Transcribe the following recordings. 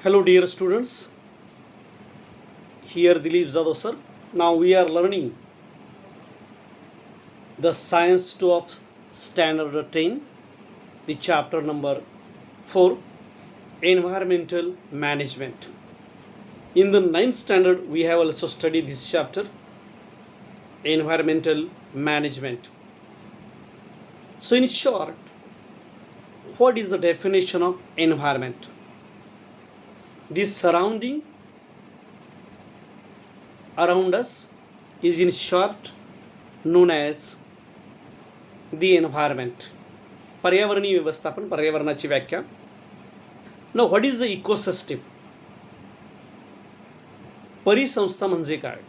Hello dear students, here Dilip Zado sir. Now we are learning the Science 2 of Standard 10, the chapter number 4, Environmental Management. In the 9th standard, we have also studied this chapter, Environmental Management. So in short, what is the definition of environment? The surrounding around us is in short known as the environment. पर्यावरणीय व्यवस्थापन, पर्यावरणाची व्याख्या. Now what is the ecosystem? परिसंस्था म्हणजे काय?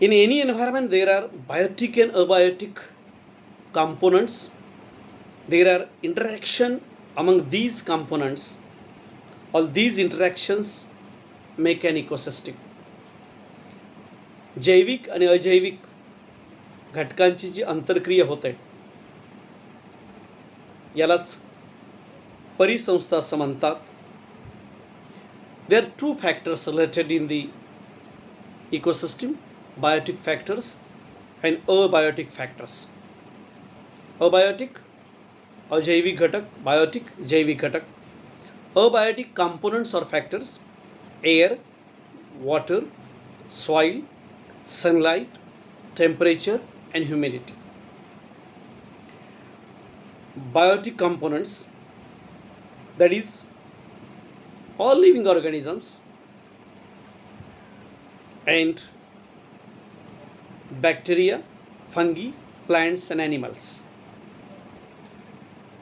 In any environment there are biotic and abiotic components. There are interaction among these components. All these interactions make an ecosystem. जैविक आणि अजैविक घटकांची जी आंतरक्रिया होते यालाच परिसंस्था असं म्हणतात. There are two factors related in the ecosystem, biotic factors and abiotic factors. Abiotic अजैविक घटक, biotic जैविक घटक. Abiotic components or factors: air, water, soil, sunlight, temperature and humidity. Biotic components, that is all living organisms and bacteria, fungi, plants and animals.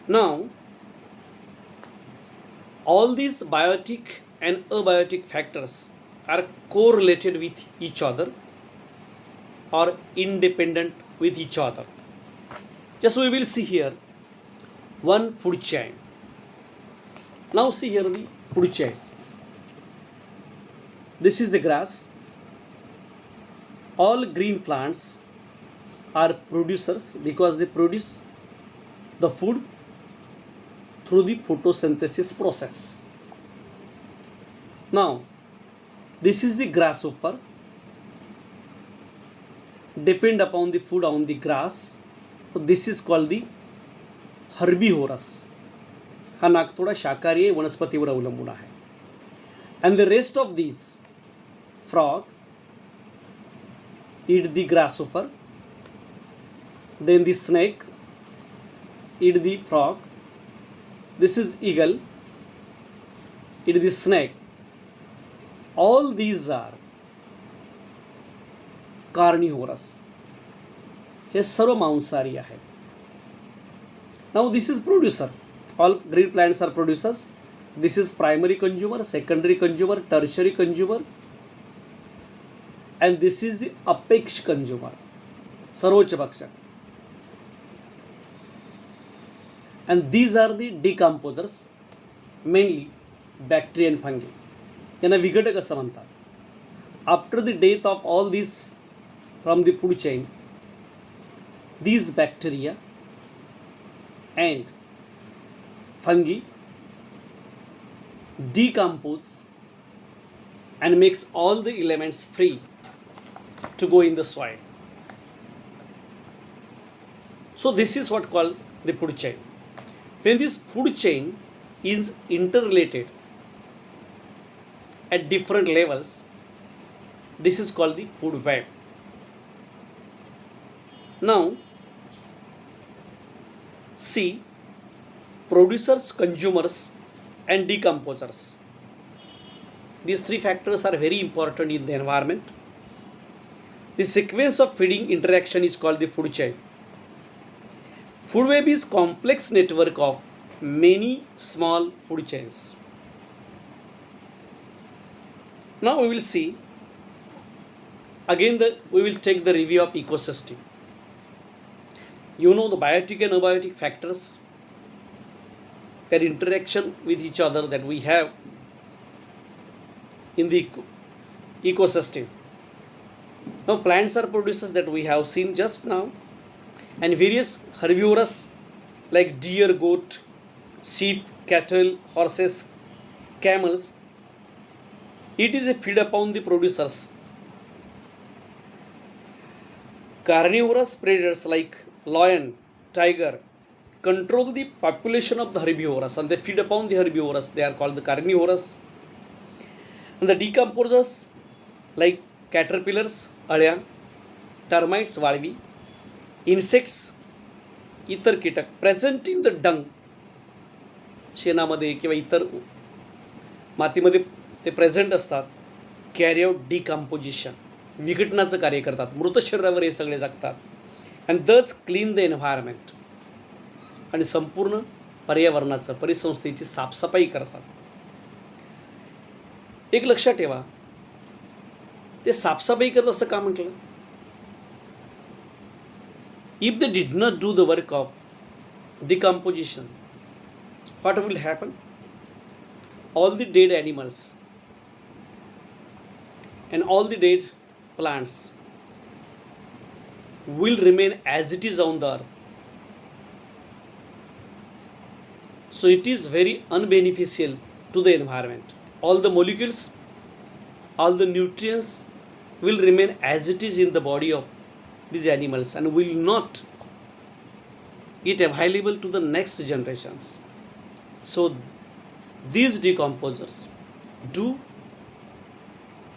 Now all these biotic and abiotic factors are correlated with each other or independent with each other. Just we will see here one food chain. Now see here the food chain. This is the grass. All green plants are producers because they produce the food through the photosynthesis process. Now this is the grasshopper. Depend upon the food on the grass. So this is called the herbivorous. हा नाग थोडा शाकाहारी वनस्पतीवर अवलंबून आहे. And the rest of these frog eat the grasshopper. Then the snake eat the frog. This is eagle, it is the snake. All these are carnivorous. हे सर्व मांसाहारी आहेत. Now this is producer. All green plants are producers. This is primary consumer, secondary consumer, tertiary consumer, and this is the apex consumer, सर्वोच्च भक्षक. And these are the decomposers, mainly bacteria and fungi. यांना विघटक असं म्हणतात. After the death of all these from the food chain, these bacteria and fungi decompose and makes all the elements free to go in the soil. So this is what called the food chain. When this food chain is interrelated at different levels, this is called the food web. Now see, producers, consumers and decomposers. These three factors are very important in the environment. The sequence of feeding interaction is called the food chain. Food web is complex network of many small food chains. Now we will see again we will take the review of ecosystem. You know the biotic and abiotic factors, their interaction with each other that we have in the ecosystem. Now plants are producers that we have seen just now, and various herbivorous like deer, goat, sheep, cattle, horses, camels, it is a feed upon the producers. Carnivorous predators like lion, tiger control the population of the herbivores and they feed upon the herbivores. They are called the carnivorous. And the decomposers like caterpillars, अळ्या, termites, वाळवी, insects, इतर कीटक present in the डंग, शेणामध्ये किंवा इतर मातीमध्ये ते present असतात, carry out decomposition, विघटनाचं कार्य करतात, मृत शरीरावर हे सगळे जगतात. अँड दच क्लीन द एन्व्हायरमेंट, आणि संपूर्ण पर्यावरणाचं परिसंस्थेची साफसफाई करतात. एक लक्षात ठेवा, ते साफसफाई करत असं का म्हटलं? If they did not do the work of decomposition, what will happen? All the dead animals and all the dead plants will remain as it is on the earth. So it is very unbeneficial to the environment. All the molecules, all the nutrients will remain as it is in the body of these animals and will not it available to the next generations. So these decomposers do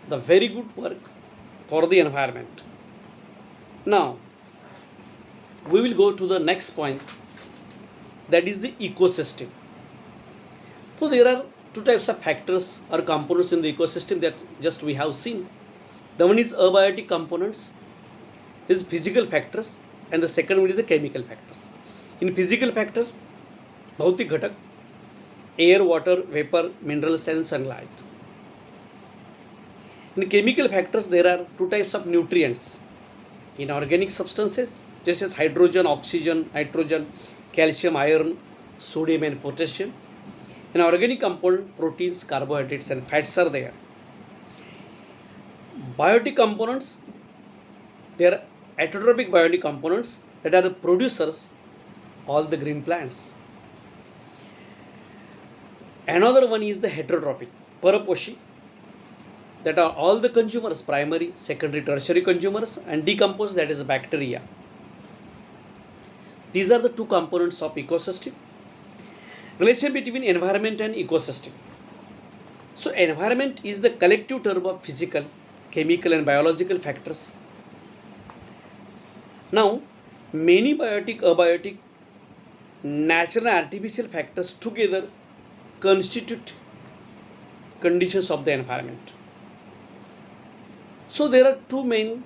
the very good work for the environment. Now we will go to the next point, that is the ecosystem. So there are two types of factors or components in the ecosystem that just we have seen. The one is abiotic components, this is physical factors, and the second one is the chemical factors. In physical factor, भौतिक घटक, air, water, vapor, minerals and sunlight. In chemical factors, there are two types of nutrients. In organic substances, just as hydrogen, oxygen, nitrogen, calcium, iron, sodium and potassium. In organic component, proteins, carbohydrates and fats are there. Biotic components, they are autotrophic biotic components that are the producers all the green plants. Another one is the heterotrophic, paraposhi, that are all the consumers, primary, secondary, tertiary consumers, and decompose, that is bacteria. These are the two components of ecosystem. Relation between environment and ecosystem. So environment is the collective term of physical, chemical and biological factors. Now many biotic, abiotic, natural and artificial factors together constitute conditions of the environment. So there are two main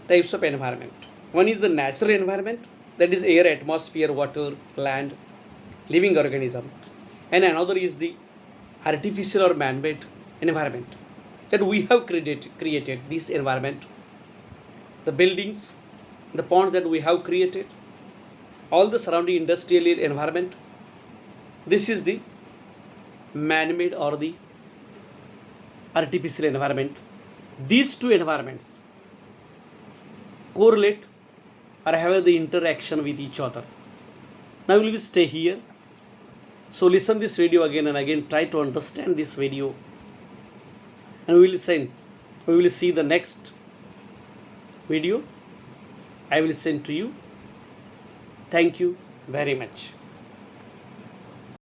types of environment. One is the natural environment, that is air, atmosphere, water, land, living organism. And another is the artificial or man-made environment, that we have created this environment, the buildings, the ponds that we have created, all the surrounding industrial environment. This is the man-made or the artificial environment. These two environments correlate or have the interaction with each other. Now we will stay here. So listen this video again and again, try to understand this video, and we will see the next video I will send to you. Thank you very much.